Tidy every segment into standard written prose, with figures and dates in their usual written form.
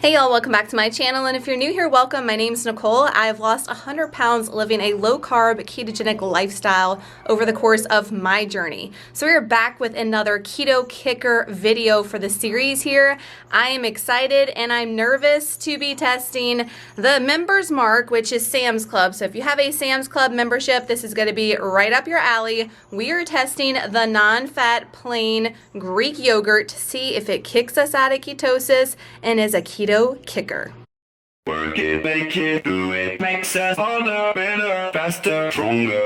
Hey y'all, welcome back to my channel, and if you're new here, welcome. My name's Nicole. I've lost 100 pounds living a low-carb ketogenic lifestyle over the course of my journey. So we're back with another keto kicker video for the series here. I am excited and I'm nervous to be testing the Members Mark, which is Sam's Club. So if you have a Sam's Club membership, this is going to be right up your alley. We are testing the non-fat plain Greek yogurt to see if it kicks us out of ketosis and is a keto kicker. Work it, make it, do it, makes us harder, better, faster, stronger.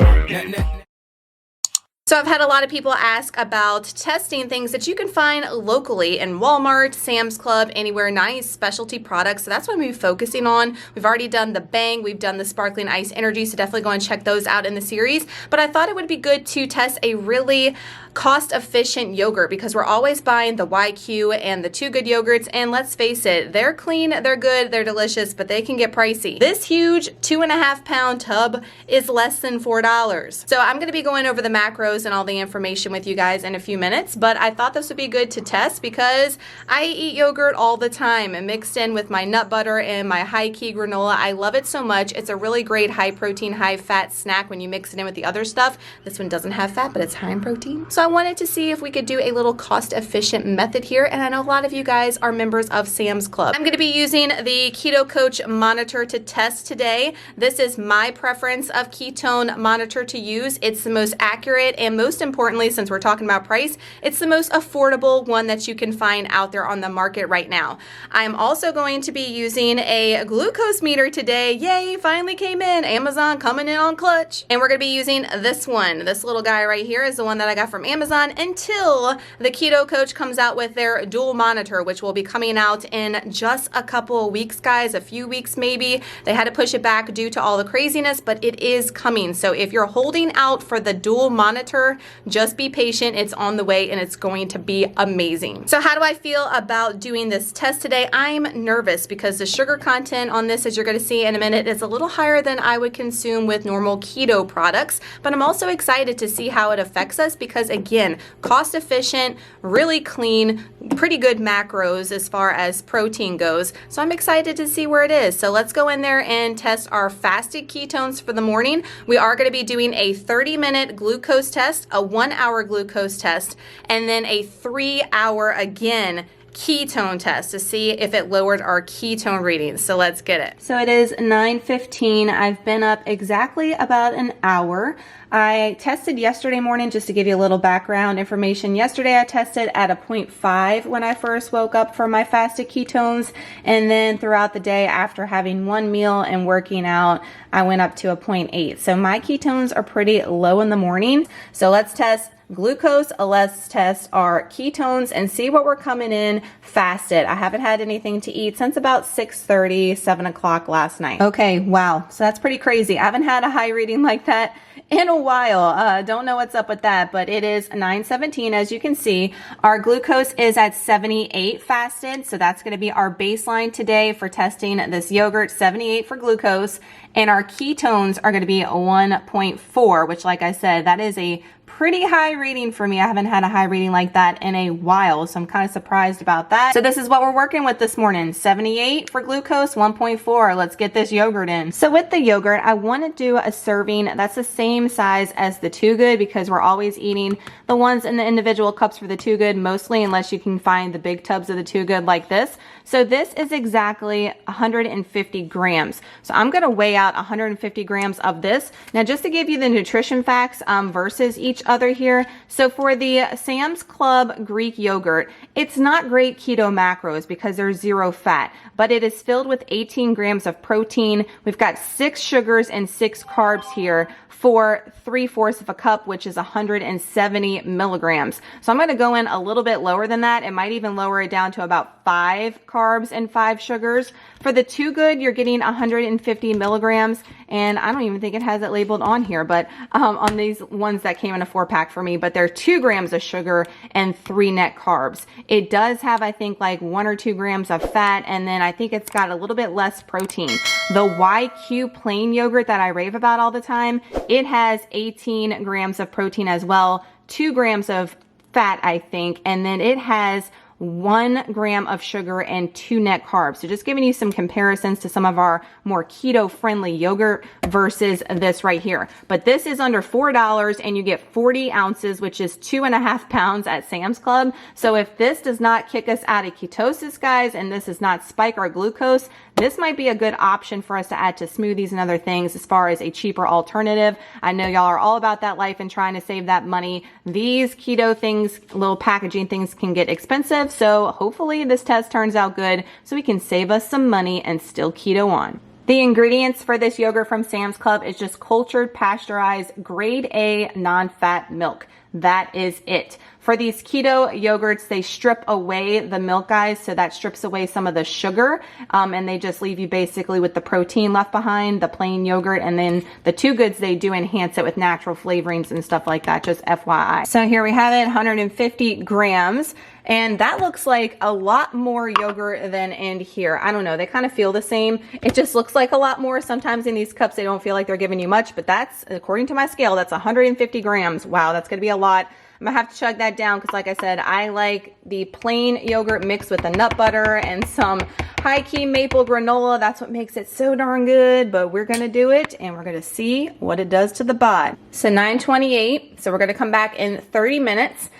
So I've had a lot of people ask about testing things that you can find locally in Walmart, Sam's Club, anywhere, nice specialty products. So that's what I'm going to be focusing on. We've already done the Bang, we've done the Sparkling Ice Energy, so definitely go and check those out in the series. But I thought it would be good to test a really cost-efficient yogurt because we're always buying the YQ and the Too Good yogurts, and let's face it, they're clean, they're good, they're delicious, but they can get pricey. This huge 2.5 pound tub is less than $4. So I'm going to be going over the macros and all the information with you guys in a few minutes, but I thought this would be good to test because I eat yogurt all the time and mixed in with my nut butter and my high-key granola. I love it so much. It's a really great high-protein, high-fat snack when you mix it in with the other stuff. This one doesn't have fat, but it's high in protein. So I wanted to see if we could do a little cost-efficient method here, and I know a lot of you guys are members of Sam's Club. I'm going to be using the ketocoach monitor to test today. This is my preference of ketone monitor to use. It's the most accurate, and most importantly, since we're talking about price, it's the most affordable one that you can find out there on the market right now. I'm also going to be using a glucose meter today. Yay, finally came in. Amazon coming in on clutch. And we're going to be using this one. This little guy right here is the one that I got from Amazon until the ketocoach comes out with their dual monitor, which will be coming out in just a couple of weeks, guys, a few weeks maybe. They had to push it back due to all the craziness, but it is coming. So if you're holding out for the dual monitor, just be patient. It's on the way and it's going to be amazing. So how do I feel about doing this test today? I'm nervous because the sugar content on this, as you're going to see in a minute, is a little higher than I would consume with normal keto products, but I'm also excited to see how it affects us because, again, cost efficient, really clean, pretty good macros as far as protein goes. So I'm excited to see where it is. So let's go in there and test our fasted ketones for the morning. We are going to be doing a 30-minute glucose test, a 1-hour glucose test, and then a 3-hour, again, ketone test to see if it lowered our ketone readings. So let's get it. So it is 9:15. I've been up exactly about an hour. I tested yesterday morning, just to give you a little background information. Yesterday I tested at a 0.5 when I first woke up for my fasted ketones, and then throughout the day after having one meal and working out, I went up to a 0.8. So my ketones are pretty low in the morning. So let's test glucose, let's test our ketones and see what we're coming in fasted. I haven't had anything to eat since about 6:30, 7 o'clock last night. Okay, wow. So that's pretty crazy. I haven't had a high reading like that in a while. Don't know what's up with that, but it is 9:17. As you can see, our glucose is at 78 fasted. So that's going to be our baseline today for testing this yogurt, 78 for glucose. And our ketones are going to be 1.4, which, like I said, that is a pretty high reading for me. I haven't had a high reading like that in a while, so I'm kind of surprised about that. So this is what we're working with this morning. 78 for glucose, 1.4. Let's get this yogurt in. So with the yogurt, I want to do a serving that's the same size as the Too Good because we're always eating the ones in the individual cups for the Too Good mostly, unless you can find the big tubs of the Too Good like this. So this is exactly 150 grams. So I'm going to weigh out 150 grams of this. Now, just to give you the nutrition facts versus each other here. So for the Sam's Club Greek yogurt, it's not great keto macros because there's 0 fat, but it is filled with 18 grams of protein. We've got 6 sugars and 6 carbs here for 3/4 of a cup, which is 170 milligrams. So I'm going to go in a little bit lower than that. It might even lower it down to about 5 carbs and 5 sugars. For the Too Good, you're getting 150 milligrams, and I don't even think it has it labeled on here, but on these ones that came in a 4-pack for me, but they're 2 grams of sugar and 3 net carbs. It does have, I think, like 1 or 2 grams of fat, and then I think it's got a little bit less protein. The YQ plain yogurt that I rave about all the time, it has 18 grams of protein as well, 2 grams of fat, I think, and then it has 1 gram of sugar and 2 net carbs. So just giving you some comparisons to some of our more keto friendly yogurt versus this right here. But this is under $4 and you get 40 ounces, which is 2.5 pounds at Sam's Club. So if this does not kick us out of ketosis, guys, and this does not spike our glucose, this might be a good option for us to add to smoothies and other things as far as a cheaper alternative. I know y'all are all about that life and trying to save that money. These keto things, little packaging things, can get expensive. So hopefully this test turns out good so we can save us some money and still keto on. The ingredients for this yogurt from Sam's Club is just cultured, pasteurized, grade A non-fat milk. That is it. For these keto yogurts, they strip away the milk, guys, so that strips away some of the sugar, and they just leave you basically with the protein left behind, the plain yogurt, and then the Two Goods, they do enhance it with natural flavorings and stuff like that, just FYI. So here we have it, 150 grams. And that looks like a lot more yogurt than in here. I don't know, they kind of feel the same. It just looks like a lot more. Sometimes in these cups, they don't feel like they're giving you much, but that's, according to my scale, that's 150 grams. Wow, that's gonna be a lot. I'm gonna have to chug that down because like I said, I like the plain yogurt mixed with the nut butter and some high-key maple granola. That's what makes it so darn good, but we're gonna do it and we're gonna see what it does to the bod. So 9:28, so we're gonna come back in 30 minutes.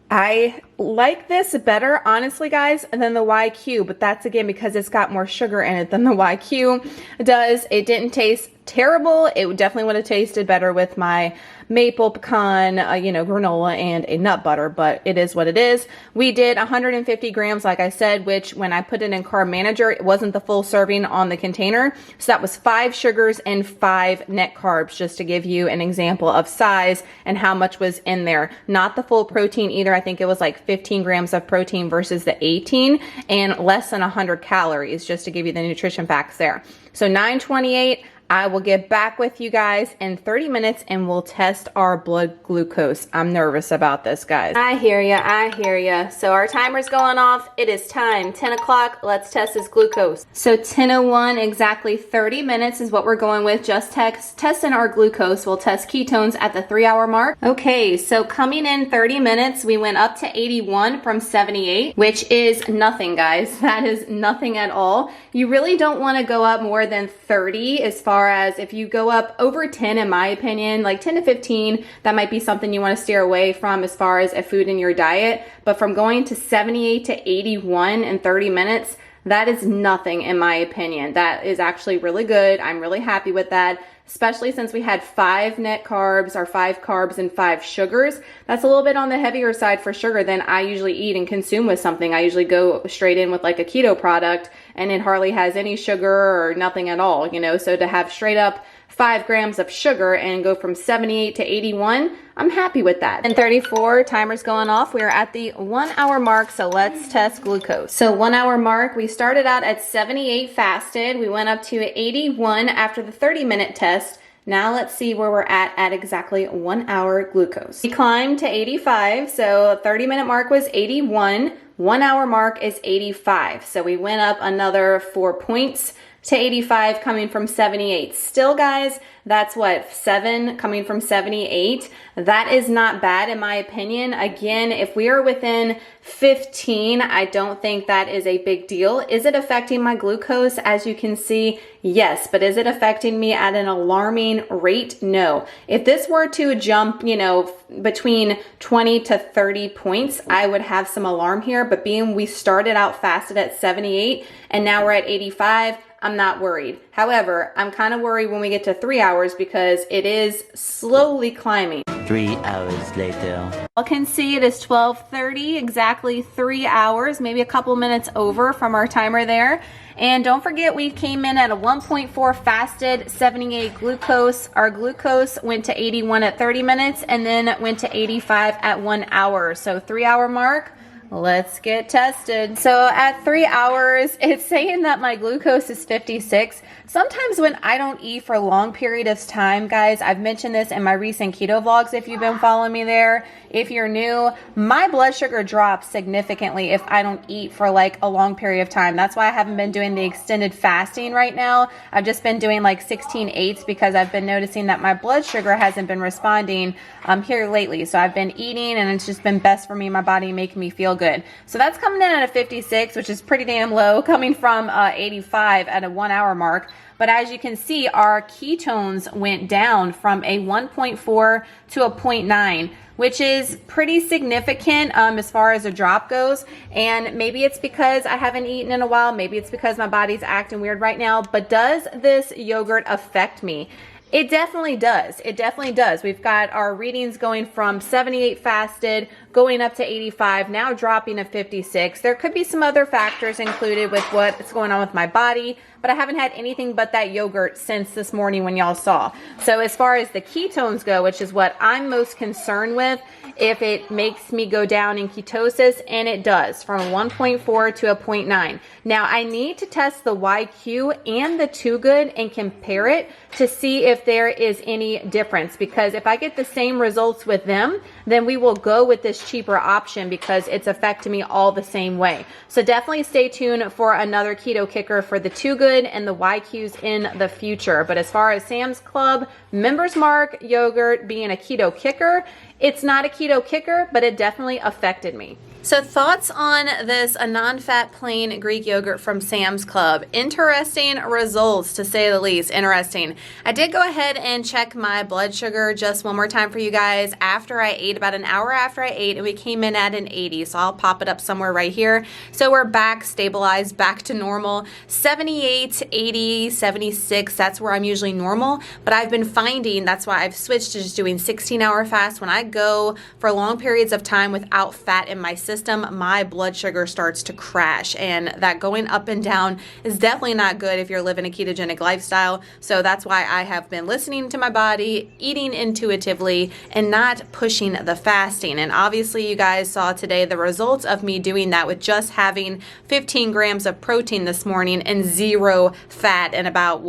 I like this better, honestly, guys, than the YQ, but that's again because it's got more sugar in it than the YQ does. It didn't taste terrible. It definitely would have tasted better with my maple pecan, granola and a nut butter, but it is what it is. We did 150 grams, like I said, which when I put it in Carb Manager, it wasn't the full serving on the container. So that was 5 sugars and 5 net carbs, just to give you an example of size and how much was in there. Not the full protein either. I think it was like 15 grams of protein versus the 18 and less than 100 calories, just to give you the nutrition facts there. So 9:28. I will get back with you guys in 30 minutes and we'll test our blood glucose. I'm nervous about this, guys. I hear ya, I hear ya. So our timer's going off. It is time, 10 o'clock. Let's test this glucose. So 10:01, exactly 30 minutes is what we're going with. Just testing our glucose. We'll test ketones at the 3-hour mark. Okay, so coming in 30 minutes, we went up to 81 from 78, which is nothing, guys. That is nothing at all. You really don't want to go up more than 30 as far as if you go up over 10, in my opinion, like 10 to 15, that might be something you want to steer away from as far as a food in your diet. But from going to 78 to 81 in 30 minutes, that is nothing in my opinion. That is actually really good. I'm really happy with that, especially since we had 5 net carbs or 5 carbs and 5 sugars. That's a little bit on the heavier side for sugar than I usually eat and consume with something. I usually go straight in with like a keto product and it hardly has any sugar or nothing at all, so to have straight up 5 grams of sugar and go from 78 to 81, I'm happy with that. And 34, timer's going off. We are at the 1-hour mark, so let's test glucose. So 1-hour mark, we started out at 78 fasted. We went up to 81 after the 30-minute test. Now let's see where we're at exactly 1 hour glucose. We climbed to 85, so 30-minute mark was 81. 1 hour mark is 85. So we went up another 4 points to 85 coming from 78. Still, guys, that's what, 7 coming from 78. That is not bad in my opinion. Again, if we are within 15, I don't think that is a big deal. Is it affecting my glucose? As you can see, yes, but is it affecting me at an alarming rate? No. If this were to jump, between 20 to 30 points, I would have some alarm here, but being we started out fasted at 78 and now we're at 85, I'm not worried. However, I'm kind of worried when we get to 3 hours because it is slowly climbing. 3 hours later. You can see it is 12:30, exactly 3 hours, maybe a couple minutes over from our timer there. And don't forget, we came in at a 1.4 fasted, 78 glucose. Our glucose went to 81 at 30 minutes and then went to 85 at 1 hour. So 3 hour mark. Let's get tested. So at 3 hours, it's saying that my glucose is 56. Sometimes when I don't eat for a long period of time, guys, I've mentioned this in my recent keto vlogs if you've been following me there. If you're new, my blood sugar drops significantly if I don't eat for like a long period of time. That's why I haven't been doing the extended fasting right now. I've just been doing like 16/8 because I've been noticing that my blood sugar hasn't been responding here lately. So I've been eating and it's just been best for me, my body, making me feel good. So that's coming in at a 56, which is pretty damn low, coming from 85 at a 1 hour mark. But as you can see, our ketones went down from a 1.4 to a 0.9, which is pretty significant as far as a drop goes. And maybe it's because I haven't eaten in a while. Maybe it's because my body's acting weird right now. But does this yogurt affect me? It definitely does. It definitely does. We've got our readings going from 78 fasted, going up to 85, now dropping to 56. There could be some other factors included with what's going on with my body, but I haven't had anything but that yogurt since this morning when y'all saw. So as far as the ketones go, which is what I'm most concerned with, if it makes me go down in ketosis, and it does, from a 1.4 to a 0.9. Now I need to test the YQ and the Too Good and compare it to see if there is any difference, because if I get the same results with them, then we will go with this cheaper option because it's affecting me all the same way. So definitely stay tuned for another keto kicker for the Too Good and the YQs in the future. But as far as Sam's Club Members Mark yogurt being a keto kicker, it's not a keto kicker, but it definitely affected me. So thoughts on this, a non-fat plain Greek yogurt from Sam's Club. Interesting results, to say the least. Interesting. I did go ahead and check my blood sugar just one more time for you guys after I ate, about an hour after I ate, and we came in at an 80. So I'll pop it up somewhere right here. So we're back, stabilized, back to normal. 78, 80, 76, that's where I'm usually normal. But I've been finding, that's why I've switched to just doing 16-hour fast. When I go for long periods of time without fat in my system, my blood sugar starts to crash, and that going up and down is definitely not good if you're living a ketogenic lifestyle. So that's why I have been listening to my body, eating intuitively, and not pushing the fasting. And obviously you guys saw today the results of me doing that with just having 15 grams of protein this morning and 0 fat and about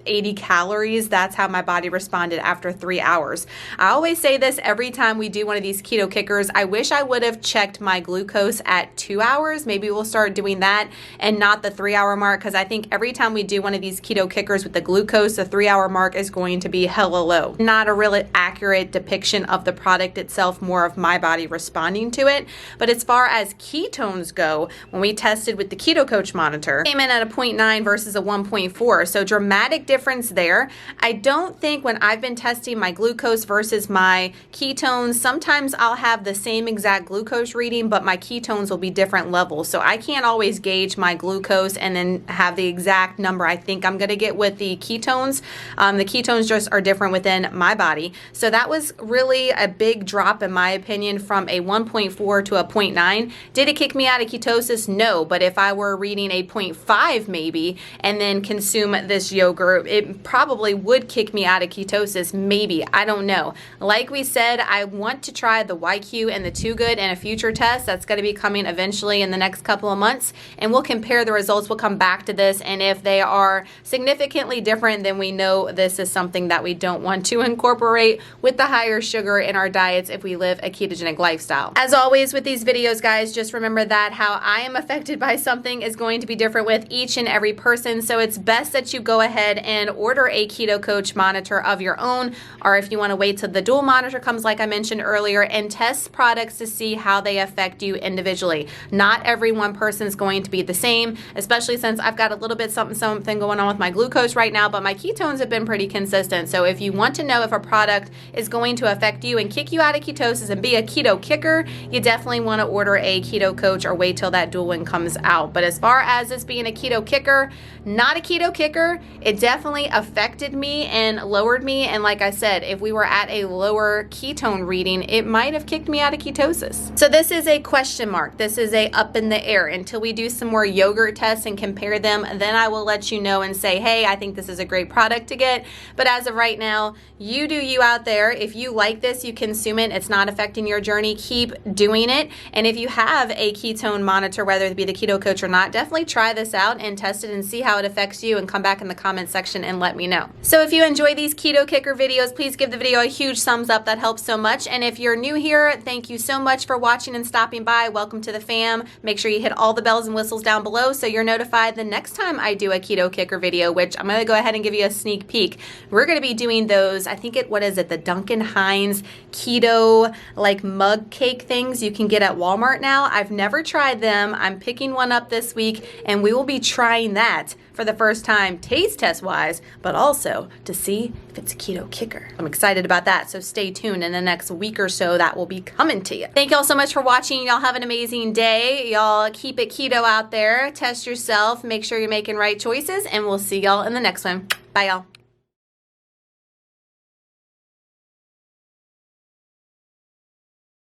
80 calories. That's how my body responded after 3 hours. I always say this every time we do one of these keto kickers. I wish I would have checked my glucose at 2 hours. Maybe we'll start doing that and not the 3 hour mark, because I think every time we do one of these keto kickers with the glucose, the 3 hour mark is going to be hella low. Not a really accurate depiction of the product itself, more of my body responding to it. But as far as ketones go, when we tested with the ketocoach monitor, came in at a 0.9 versus a 1.4. So dramatic difference there. I don't think when I've been testing my glucose versus my ketones, sometimes I'll have the same exact glucose reading, but my ketones will be different levels. So I can't always gauge my glucose and then have the exact number I think I'm going to get with the ketones. The ketones just are different within my body. So that was really a big drop in my opinion, from a 1.4 to a 0.9. Did it kick me out of ketosis? No, but if I were reading a 0.5 maybe and then consume this yogurt, it probably would kick me out of ketosis, maybe. I don't know. Like we said, I want to try the YQ and the Too Good in a future test. That's going to be coming eventually in the next couple of months, and we'll compare the results. We'll come back to this, and if they are significantly different, then we know this is something that we don't want to incorporate with the higher sugar in our diets if we live a ketogenic lifestyle. As always with these videos, guys, just remember that how I am affected by something is going to be different with each and every person, so it's best that you go ahead and order a ketocoach monitor of your own, or if you want to wait till the dual monitor comes, like I mentioned earlier, and test products to see how they affect you individually. Not every one person is going to be the same, especially since I've got a little bit something going on with my glucose right now, but my ketones have been pretty consistent. So if you want to know if a product is going to affect you and kick you out of ketosis and be a keto kicker, you definitely want to order a ketocoach or wait till that dual one comes out. But as far as this being a keto kicker, not a keto kicker, it definitely affected me and lowered me. And like I said, if we were at a lower ketone reading, it might have kicked me out of ketosis. So this is a question mark. This is a up in the air. Until we do some more yogurt tests and compare them, then I will let you know and say, hey, I think this is a great product to get. But as of right now, you do you out there. If you like this, you consume it, it's not affecting your journey, keep doing it. And if you have a ketone monitor, whether it be the ketocoach or not, definitely try this out and test it and see how it affects you, and come back in the comment section section and let me know. So if you enjoy these Keto Kicker videos, please give the video a huge thumbs up. That helps so much. And if you're new here, thank you so much for watching and stopping by. Welcome to the fam. Make sure you hit all the bells and whistles down below so you're notified the next time I do a Keto Kicker video, which I'm going to go ahead and give you a sneak peek. We're going to be doing those, I think what is it? The Duncan Hines keto like mug cake things you can get at Walmart now. I've never tried them. I'm picking one up this week and we will be trying that for the first time, taste test wise, but also to see if it's a keto kicker. I'm excited about that, so stay tuned. In the next week or so, that will be coming to you. Thank y'all so much for watching. Y'all have an amazing day. Y'all keep it keto out there. Test yourself. Make sure you're making right choices, and we'll see y'all in the next one. Bye, y'all.